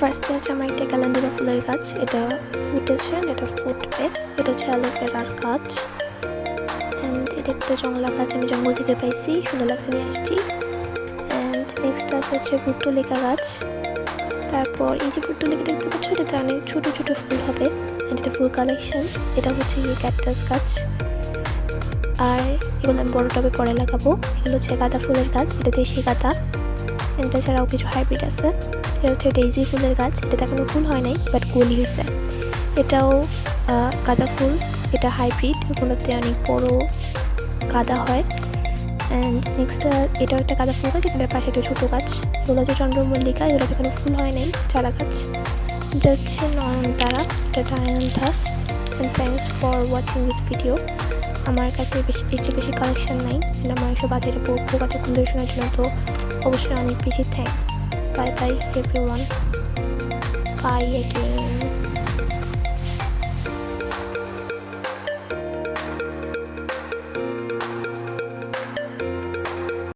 ফার্স্টে আছে আমার একটা ক্যালেন্ডুলা ফুলের গাছ, এটা ফুটেছে, এটা ফুটবে। এটা হচ্ছে অ্যালোভেরার গাছ, অ্যান্ড এটা একটা জংলা গাছ, আমি জঙ্গল থেকে পাইছি, সুন্দর লাগছে, নিয়ে আসছি। অ্যান্ড নেক্সট আছে হচ্ছে পুর্তলিকা গাছ। তারপর এই যে পুর্তলিকা দেখতে পাচ্ছ, এটাতে অনেক ছোটো ছোটো ফুল হবে, অ্যান্ড এটা ফুল কালেকশন। এটা হচ্ছে এই ক্যাকটাস গাছ, আর এগুলো আমি বড় টবে পরে লাগাবো। এগুলো হচ্ছে গাঁদা ফুলের গাছ, এটা দেশি গাঁদা। এটা ছাড়াও কিছু হাইব্রিড আছে। এটা হচ্ছে ডেইজি ফুলের গাছ, এটাতে এখনো ফুল হয় নাই, বাট কলি হয়েছে। এটাও গাঁদা ফুল, এটা হাইব্রিড, এগুলোতে অনেক বড় গাঁদা হয়। অ্যান্ড নেক্সট এটাও একটা গাঁদা ফুল গাছ, এখানের পাশে একটা ছোটো গাছ। এগুলো হচ্ছে চন্দ্রমল্লিকা, এগুলোতে এখনো ফুল হয় নাই, চারা গাছ। এটা হচ্ছে নয়নতারা, এটা Dianthus. And thanks for watching this video. আমার কাছে বেশি কালেকশন নাই, আমার এসব বাজারে পড়বো, বাজার পরিদর্শনের জন্য, তো অবশ্যই অনেক বেশি thanks. Bye bye everyone, bye again.